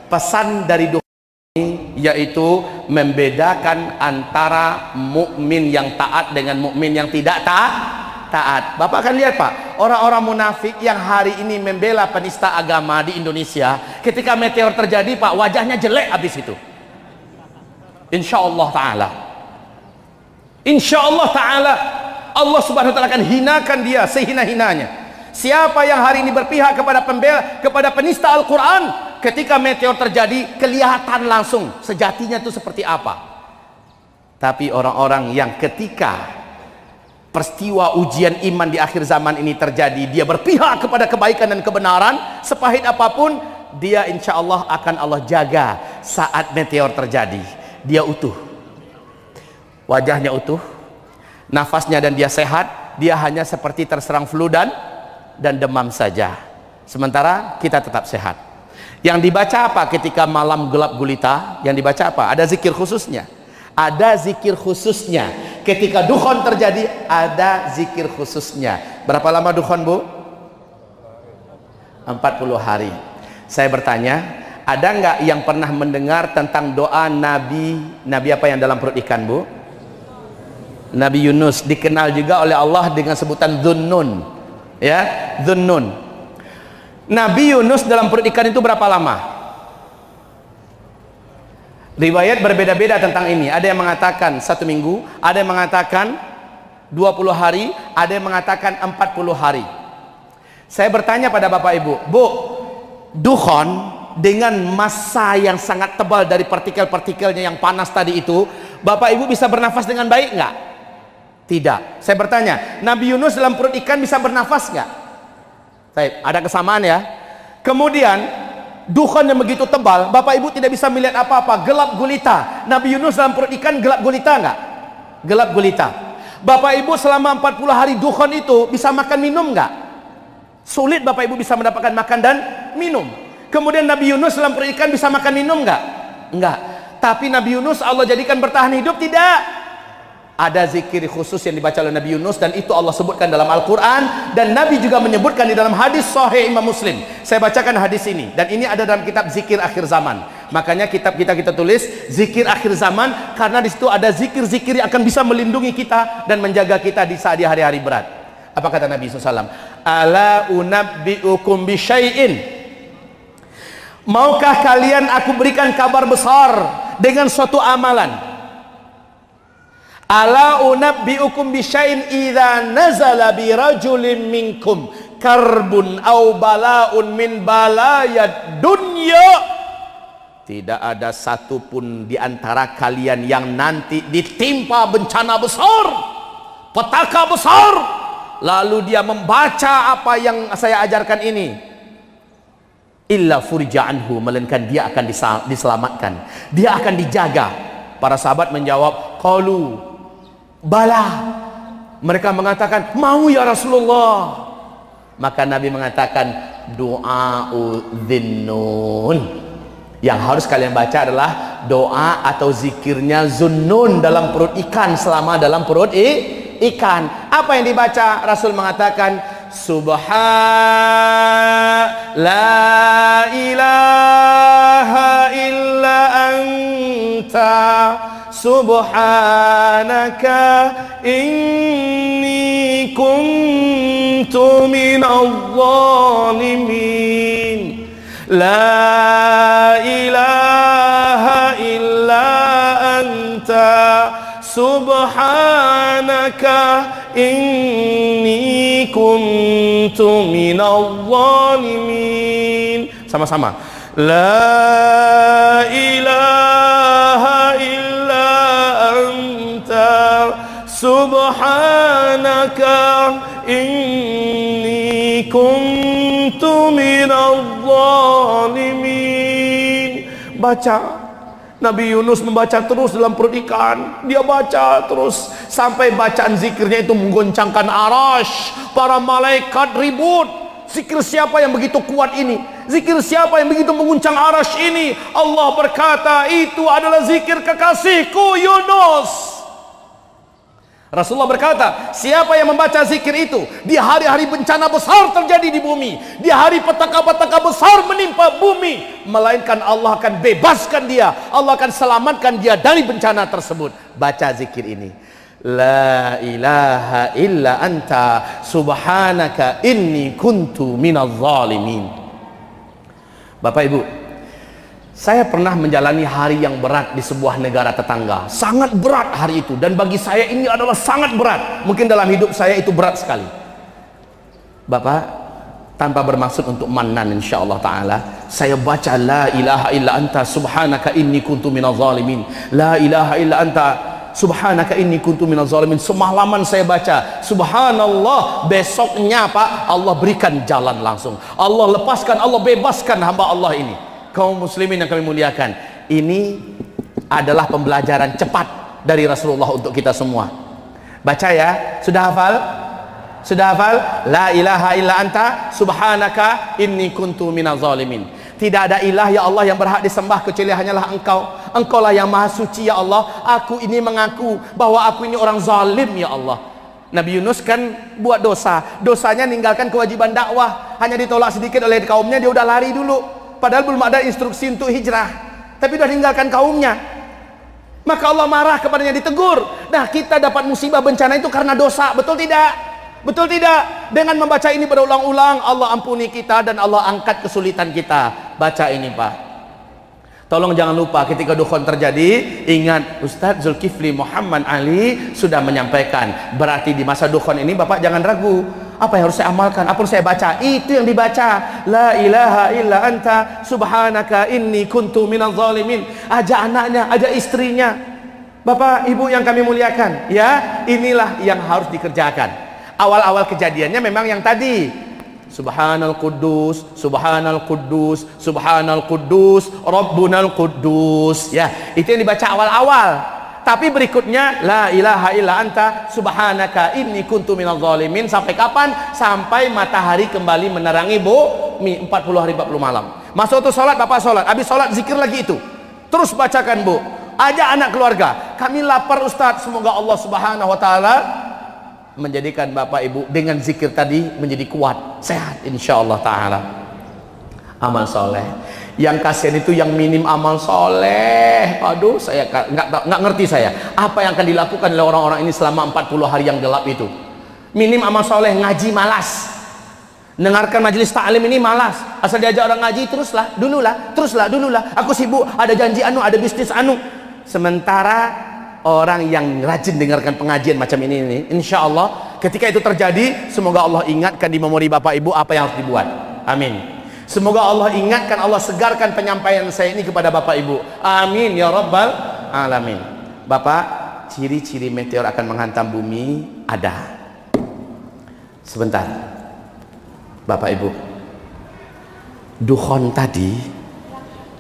Pesan dari duha ini yaitu membedakan antara mukmin yang taat dengan mukmin yang tidak taat. Bapak akan lihat Pak, orang-orang munafik yang hari ini membela penista agama di Indonesia, ketika meteor terjadi Pak, wajahnya jelek habis itu. Insya Allah Ta'ala, insya Allah Ta'ala, Allah Subhanahu Wa Ta'ala akan hinakan dia sehina-hinanya. Siapa yang hari ini berpihak kepada penista Al-Quran, ketika meteor terjadi kelihatan langsung sejatinya itu seperti apa. Tapi orang-orang yang ketika peristiwa ujian iman di akhir zaman ini terjadi, dia berpihak kepada kebaikan dan kebenaran, sepahit apapun dia, insya Allah akan Allah jaga. Saat meteor terjadi, dia utuh, wajahnya utuh, nafasnya, dan dia sehat. Dia hanya seperti terserang flu dan demam saja, sementara kita tetap sehat. Yang dibaca apa ketika malam gelap gulita? Yang dibaca apa? Ada zikir khususnya, ada zikir khususnya. Ketika dukhon terjadi, ada zikir khususnya. Berapa lama dukhon, Bu? 40 hari. Saya bertanya, ada nggak yang pernah mendengar tentang doa Nabi apa yang dalam perut ikan, Bu? Nabi Yunus, dikenal juga oleh Allah dengan sebutan Dhunnun, ya, Dhunnun. Nabi Yunus dalam perut ikan itu berapa lama? Riwayat berbeda-beda tentang ini. Ada yang mengatakan 1 minggu, ada yang mengatakan 20 hari, ada yang mengatakan 40 hari. Saya bertanya pada Bapak Ibu, Bu, dukhon dengan massa yang sangat tebal dari partikel-partikelnya yang panas tadi itu, Bapak Ibu bisa bernafas dengan baik nggak? Tidak. Saya bertanya, Nabi Yunus dalam perut ikan bisa bernafas nggak? Ada kesamaan ya. Kemudian dukhon yang begitu tebal, Bapak Ibu tidak bisa melihat apa-apa, gelap gulita. Nabi Yunus dalam perut ikan gelap gulita nggak? Gelap gulita. Bapak Ibu selama 40 hari dukhon itu bisa makan minum nggak? Sulit Bapak Ibu bisa mendapatkan makan dan minum. Kemudian Nabi Yunus dalam perut ikan bisa makan minum nggak? Enggak. Tapi Nabi Yunus Allah jadikan bertahan hidup? Tidak. Ada zikir khusus yang dibaca oleh Nabi Yunus, dan itu Allah sebutkan dalam Al-Quran, dan Nabi juga menyebutkan di dalam hadis sahih Imam Muslim. Saya bacakan hadis ini, dan ini ada dalam kitab zikir akhir zaman. Makanya kitab kita tulis zikir akhir zaman, karena di situ ada zikir-zikir yang akan bisa melindungi kita dan menjaga kita di saat di hari-hari berat. Apa kata Nabi SAW? Ala unabbi'ukum bisyai'in, maukah kalian aku berikan kabar besar dengan suatu amalan? Ala unabbi'ukum bisyai'in idza nazala bi rajulin minkum karbun aw bala'un min balayad dunya. Tidak ada satupun di antara kalian yang nanti ditimpa bencana besar, petaka besar, lalu dia membaca apa yang saya ajarkan ini, illa furja anhu, melainkan dia akan diselamatkan, dia akan dijaga. Para sahabat menjawab, qalu bala. Mereka mengatakan, mau ya Rasulullah. Maka Nabi mengatakan, doa'u dhinnun. Yang harus kalian baca adalah doa atau zikirnya Zunnun dalam perut ikan, selama dalam perut ikan. Apa yang dibaca? Rasul mengatakan, la ilaha illa anta subhanaka inni kuntu minadh dhalimin. La ilaha illa anta subhanaka inni kuntu minadh dhalimin. Sama-sama. La ilaha illa anta subhanaka inni kuntu minadh dhalimin. Baca. Nabi Yunus membaca terus dalam perut ikan. Dia baca terus sampai bacaan zikirnya itu menggoncangkan arash. Para malaikat ribut. Zikir siapa yang begitu kuat ini? Zikir siapa yang begitu mengguncang arash ini? Allah berkata, itu adalah zikir kekasihku Yunus. Rasulullah berkata, siapa yang membaca zikir itu di hari-hari bencana besar terjadi di bumi, di hari petaka-petaka besar menimpa bumi, melainkan Allah akan bebaskan dia, Allah akan selamatkan dia dari bencana tersebut. Baca zikir ini, la ilaha illa anta subhanaka inni kuntu minaz zalimin. Bapak Ibu, saya pernah menjalani hari yang berat di sebuah negara tetangga. Sangat berat hari itu, dan bagi saya ini adalah sangat berat. Mungkin dalam hidup saya itu berat sekali. Bapak, tanpa bermaksud untuk mannan, insyaallah ta'ala, saya baca la ilaha illa anta subhanaka inni kuntu minaz zalimin, la ilaha illa anta subhanaka inni kuntu minaz zalimin. Semalaman saya baca, subhanallah. Besoknya Pak, Allah berikan jalan langsung, Allah lepaskan, Allah bebaskan hamba Allah ini. Kaum muslimin yang kami muliakan, ini adalah pembelajaran cepat dari Rasulullah untuk kita semua. Baca ya, sudah hafal? Sudah hafal? La ilaha illa anta subhanaka inni kuntu minaz zalimin. Tidak ada ilah ya Allah yang berhak disembah kecuali hanyalah Engkau. Engkaulah yang maha suci ya Allah. Aku ini mengaku bahwa aku ini orang zalim ya Allah. Nabi Yunus kan buat dosa, dosanya ninggalkan kewajiban dakwah, hanya ditolak sedikit oleh kaumnya, dia udah lari dulu. Padahal belum ada instruksi untuk hijrah, tapi sudah tinggalkan kaumnya. Maka Allah marah kepadanya, ditegur. Nah, kita dapat musibah bencana itu karena dosa, betul tidak? Betul tidak? Dengan membaca ini berulang-ulang, Allah ampuni kita dan Allah angkat kesulitan kita. Baca ini Pak. Tolong jangan lupa ketika dukhon terjadi, ingat Ustadz Zulkifli Muhammad Ali sudah menyampaikan. Berarti di masa dukhon ini Bapak jangan ragu. Apa yang harus saya amalkan? Apa yang saya baca? Itu yang dibaca. La ilaha illa anta subhanaka inni kuntu minaz zalimin. Ajak anaknya, ajak istrinya. Bapak, Ibu yang kami muliakan, ya, inilah yang harus dikerjakan. Awal-awal kejadiannya memang yang tadi. Subhanal Quddus, Subhanal Quddus, Subhanal Quddus, Rabbunal Quddus. Ya, itu yang dibaca awal-awal. Tapi berikutnya la ilaha illa anta subhanaka inni kuntu minaz zalimin. Sampai kapan? Sampai matahari kembali menerangi bumi, 40 hari 40 malam. Masuk tuh sholat, Bapak sholat, habis sholat zikir lagi itu. Terus bacakan Bu. Ajak anak keluarga. Kami lapar Ustadz, semoga Allah Subhanahu wa taala menjadikan Bapak Ibu dengan zikir tadi menjadi kuat, sehat insyaallah taala. Amal soleh. Yang kasihan itu yang minim amal soleh. Aduh, saya nggak ngerti saya. Apa yang akan dilakukan oleh orang-orang ini selama 40 hari yang gelap itu? Minim amal soleh, ngaji malas. Dengarkan majelis ta'lim ini malas. Asal diajak orang ngaji, teruslah, dululah. Aku sibuk, ada janji anu, ada bisnis anu. Sementara orang yang rajin dengarkan pengajian macam ini, insya Allah ketika itu terjadi, semoga Allah ingatkan di memori Bapak Ibu apa yang harus dibuat. Amin. Semoga Allah ingatkan, Allah segarkan penyampaian saya ini kepada Bapak Ibu. Amin ya Rabbal Alamin. Bapak, ciri-ciri meteor akan menghantam bumi ada. Sebentar Bapak Ibu, dukhon tadi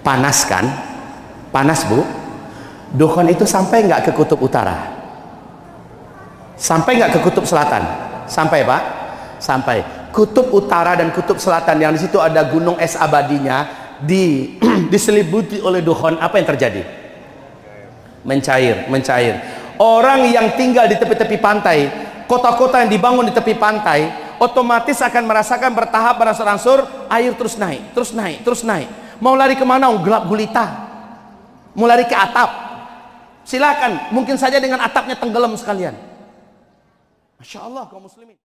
panas kan? Panas Bu? Dukhon itu sampai nggak ke kutub utara? Sampai nggak ke kutub selatan? Sampai Pak? Sampai. Kutub utara dan kutub selatan yang di situ ada gunung es abadinya diselimuti oleh dukhon, apa yang terjadi? Mencair. Orang yang tinggal di tepi-tepi pantai, kota-kota yang dibangun di tepi pantai, otomatis akan merasakan bertahap berangsur-angsur air terus naik. Mau lari kemana? Gelap gulita. Mau lari ke atap. Silakan, mungkin saja dengan atapnya tenggelam sekalian. Masya Allah kaum muslimin.